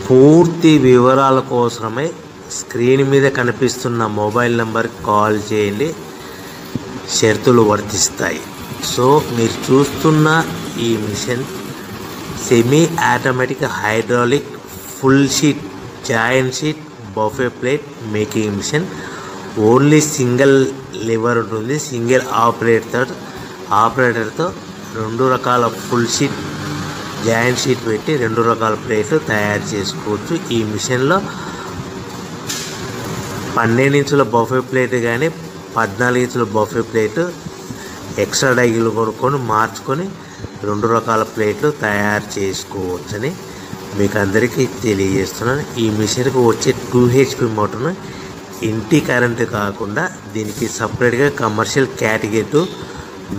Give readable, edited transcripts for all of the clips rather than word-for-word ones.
పూర్తి వివరాల కోసమై స్క్రీన్ మీద కనిపిస్తున్న మొబైల్ నెంబర్కి కాల్ చేయండి. షరతులు వర్తిస్తాయి. సో మీరు చూస్తున్న ఈ machine semi automatic hydraulic full sheet joint sheet buffet plate making machine. Only single lever ఉంటుంది. సింగిల్ ఆపరేటర్తో 2 రకాల ఫుల్ షీట్ జాయింట్ షీట్ పెట్టి 2 రకాల ప్లేట్లు తయారు చేసుకోవచ్చు. ఈ మిషన్లో 12 ఇంచుల బఫే ప్లేట్ కానీ 14 ఇంచుల బఫే ప్లేటు ఎక్స్ట్రా డైలు కొనుక్కొని మార్చుకొని 2 రకాల ప్లేట్లు తయారు చేసుకోవచ్చని మీకు అందరికీ తెలియజేస్తున్నాను. ఈ మిషన్కి వచ్చే 2 HP మోటార్ను ఇంటి కరెంటు కాకుండా దీనికి సపరేట్గా కమర్షియల్ కేటగిరీ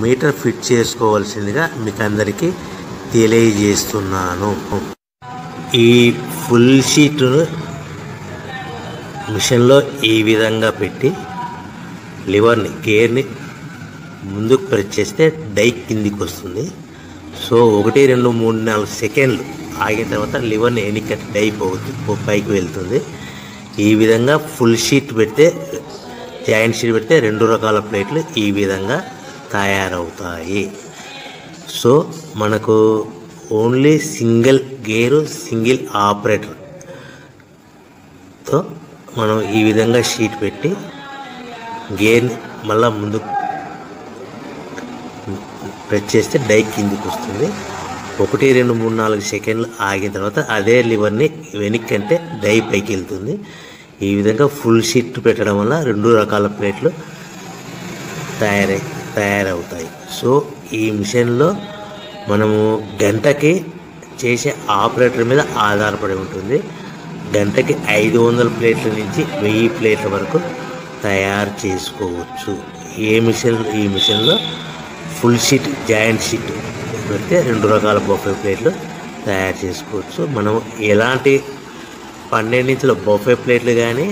మీటర్ ఫిట్ చేసుకోవాల్సిందిగా మీకు అందరికీ తెలియజేస్తున్నాను. ఈ ఫుల్ షీట్ మిషన్లో ఈ విధంగా పెట్టి లివర్ని గేర్ని ముందుకు ప్రెస్ చేస్తే డై కిందికి వస్తుంది. సో 1 2 3 4 సెకండ్లు ఆగిన తర్వాత లివర్ని వెనక్కి డై పైకి వెళ్తుంది. ఈ విధంగా ఫుల్ షీట్ పెడితే జాయింట్ షీట్ పెడితే 2 రకాల ప్లేట్లు ఈ విధంగా తయారవుతాయి. సో మనకు ఓన్లీ సింగిల్ గేరు సింగిల్ ఆపరేటర్తో మనం ఈ విధంగా షీట్ పెట్టి గేర్ని మళ్ళీ ముందుకు ప్రెస్ చేస్తే డై కిందికి వస్తుంది. 1 2 3 4 సెకండ్లు ఆగిన తర్వాత అదే లివర్ని వెనక్కి అంటే డై పైకి వెళ్తుంది. ఈ విధంగా ఫుల్ షీట్ పెట్టడం వల్ల 2 రకాల ప్లేట్లు తయారవుతాయి. సో ఈ మిషన్లో మనము గంటకి చేసే ఆపరేటర్ మీద ఆధారపడి ఉంటుంది. గంటకి 500 ప్లేట్ల నుంచి 1000 ప్లేట్ల వరకు తయారు చేసుకోవచ్చు. ఈ మిషన్లో ఫుల్ షీట్ జాయింట్ షీట్ పెడితే 2 రకాల బఫే ప్లేట్లు తయారు చేసుకోవచ్చు. మనం ఎలాంటి 12 ఇంచుల బఫే ప్లేట్లు కానీ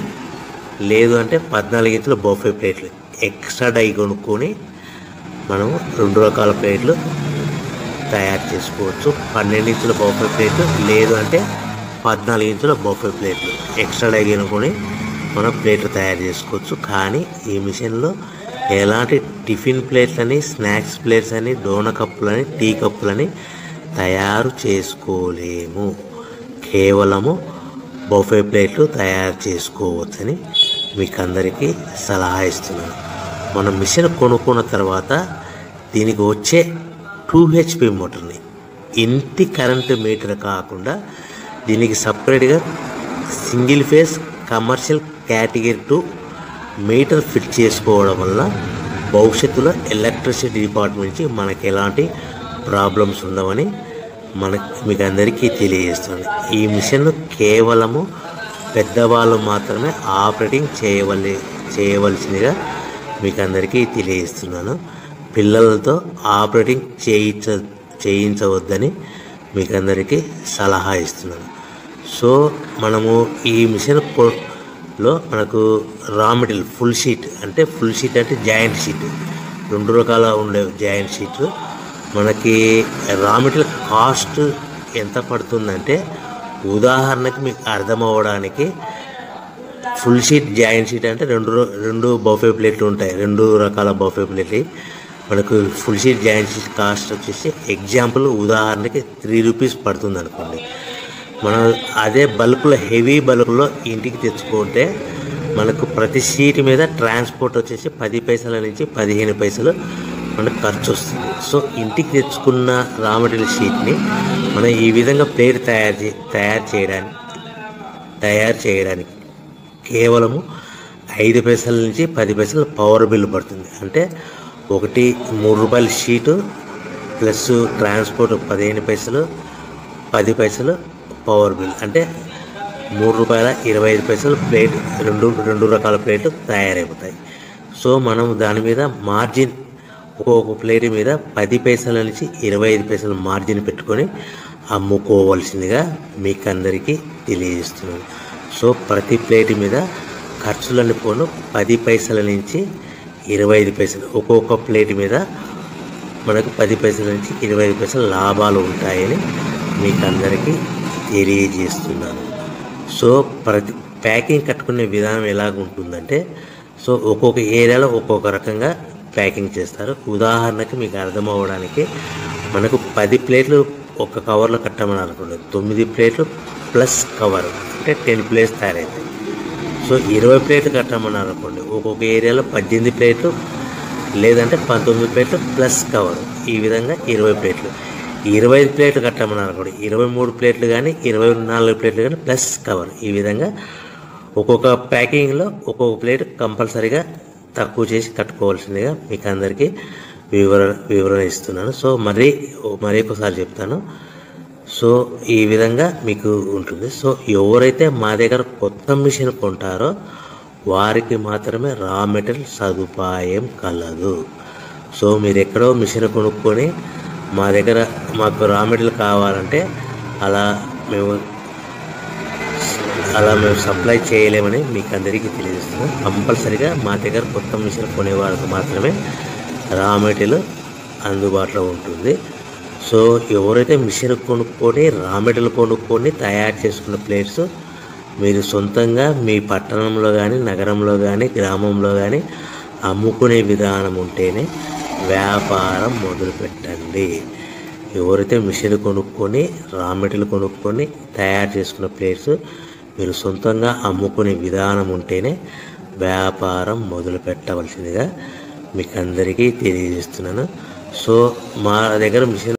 లేదు అంటే 14 ఇంచుల బఫే ప్లేట్లు ఎక్స్ట్రా డై కొనుక్కొని మనం 2 రకాల ప్లేట్లు తయారు చేసుకోవచ్చు. 12 ఇంచుల బఫే ప్లేట్లు లేదు అంటే 14 ఇంచుల బఫే ప్లేట్లు ఎక్స్ట్రా డై కొనుక్కొని మనం ప్లేట్లు తయారు చేసుకోవచ్చు. కానీ ఈ మిషన్లో ఎలాంటి టిఫిన్ ప్లేట్లని స్నాక్స్ ప్లేట్స్ అని డోన కప్పులని టీ కప్పులని తయారు చేసుకోలేము. కేవలము బఫే ప్లేట్లు తయారు చేసుకోవచ్చని మీకు అందరికీ సలహా ఇస్తున్నాను. మనం మిషన్ కొనుక్కున్న తర్వాత దీనికి వచ్చే 2 HP మోటార్ని ఇంటి కరెంటు మీటర్ కాకుండా దీనికి సపరేట్గా single phase commercial category 2 metre fit చేసుకోవడం వల్ల భవిష్యత్తులో ఎలక్ట్రిసిటీ డిపార్ట్మెంట్ నుంచి మనకి ఎలాంటి ప్రాబ్లమ్స్ ఉండవని మీకు అందరికీ తెలియజేస్తుంది. ఈ మిషన్ కేవలము పెద్దవాళ్ళు మాత్రమే ఆపరేటింగ్ చేయవలసిందిగా మీకు అందరికీ తెలియజేస్తున్నాను. పిల్లలతో ఆపరేటింగ్ చేయించవద్దని మీకు అందరికీ సలహా ఇస్తున్నాను. సో మనము ఈ మిషన్లో మనకు రా మెటీరియల్ ఫుల్ షీట్ అంటే జాయింట్ షీట్ 2 రకాల ఉండే జాయింట్ షీట్ మనకి రా మెటీరియల్ కాస్ట్ ఎంత పడుతుందంటే ఉదాహరణకి మీకు అర్థమవ్వడానికి ఫుల్ షీట్ జాయింట్ షీట్ అంటే 2 బఫే ప్లేట్లు ఉంటాయి. 2 రకాల బఫే ప్లేట్లు మనకు full sheet joint sheet cost వచ్చేసి ఎగ్జాంపుల్ ఉదాహరణకి 3 రూపీస్ పడుతుంది అనుకోండి. మనం అదే బల్క్లో హెవీ బల్క్లో ఇంటికి తెచ్చుకుంటే మనకు ప్రతి షీట్ మీద ట్రాన్స్పోర్ట్ వచ్చేసి 10 పైసల నుంచి 15 పైసలు మనకు ఖర్చు వస్తుంది. సో ఇంటికి తెచ్చుకున్న రా మెటీరియల్ షీట్ని మనం ఈ విధంగా ప్లేట్ తయారు చేయడానికి కేవలము 5 పైసల నుంచి 10 పైసలు పవర్ బిల్ పడుతుంది. అంటే 3 రూపాయల షీటు ప్లస్ ట్రాన్స్పోర్ట్ 15 పైసలు 10 పైసలు పవర్ బిల్ అంటే 3 రూపాయల 25 పైసలు ప్లేట్ 2 రకాల ప్లేట్లు తయారైపోతాయి. సో మనం దాని మీద మార్జిన్ ఒక్కొక్క ప్లేట్ మీద 10 పైసల నుంచి 25 పైసలు మార్జిన్ పెట్టుకొని అమ్ముకోవాల్సిందిగా మీకు అందరికీ తెలియజేస్తున్నాను. సో ప్రతి ప్లేట్ మీద ఖర్చులన్నీ పోను 10 పైసల నుంచి 25 పైసలు ఒక్కొక్క ప్లేట్ మీద మనకు 10 పైసల నుంచి 25 పైసలు లాభాలు ఉంటాయని మీకు అందరికీ తెలియజేస్తున్నాను. సో ప్రతి ప్యాకింగ్ కట్టుకునే విధానం ఎలాగ ఉంటుందంటే, సో ఒక్కొక్క ఏరియాలో ఒక్కొక్క రకంగా ప్యాకింగ్ చేస్తారు. ఉదాహరణకి మీకు అర్థం అవ్వడానికి, మనకు 10 ప్లేట్లు ఒక కవర్లో కట్టమని అనుకోండి, 9 ప్లేట్లు ప్లస్ కవర్ అంటే 10 ప్లేట్స్ తయారవుతాయి. సో 20 ప్లేట్లు కట్టమని అనుకోండి, ఒక్కొక్క ఏరియాలో 18 ప్లేట్లు లేదంటే 19 ప్లేట్లు ప్లస్ కవర్, ఈ విధంగా 20 ప్లేట్లు. 25 ప్లేట్లు కట్టమని అనుకోండి, 23 ప్లేట్లు కానీ 24 ప్లేట్లు కానీ ప్లస్ కవర్, ఈ విధంగా ఒక్కొక్క ప్యాకింగ్లో ఒక్కొక్క ప్లేట్ కంపల్సరీగా తక్కువ చేసి కట్టుకోవాల్సిందిగా మీకు అందరికీ వివరణ ఇస్తున్నాను. సో మరి ఒకసారి చెప్తాను. సో ఈ విధంగా మీకు ఉంటుంది. సో ఎవరైతే మా దగ్గర కొత్త మిషన్ కొంటారో వారికి మాత్రమే రా మెటీరియల్ సదుపాయం కలదు. సో మీరు ఎక్కడో మిషన్ కొనుక్కొని మా దగ్గర మాకు రా మెటీరియల్ కావాలంటే అలా మేము సప్లై చేయలేమని మీకు అందరికీ తెలియజేస్తున్నాం. కంపల్సరీగా మా దగ్గర కొత్త మిషన్ కొనే వాళ్ళకి మాత్రమే రా మెటీరియల్ అందుబాటులో ఉంటుంది. సో ఎవరైతే మిషన్ కొనుక్కొని రా మెటీరియల్ కొనుక్కొని తయారు చేసుకున్న ప్లేట్స్ మీరు సొంతంగా మీ పట్టణంలో కానీ నగరంలో కానీ గ్రామంలో కానీ అమ్ముకునే విధానం ఉంటేనే వ్యాపారం మొదలుపెట్టండి. ఎవరైతే మిషన్ కొనుక్కొని రా మెటీరియల్ కొనుక్కొని తయారు చేసుకున్న ప్లేట్స్ మీరు సొంతంగా అమ్ముకునే విధానం ఉంటేనే వ్యాపారం మొదలు పెట్టవలసిందిగా మీకు అందరికీ తెలియజేస్తున్నాను. సో మా దగ్గర మిషన్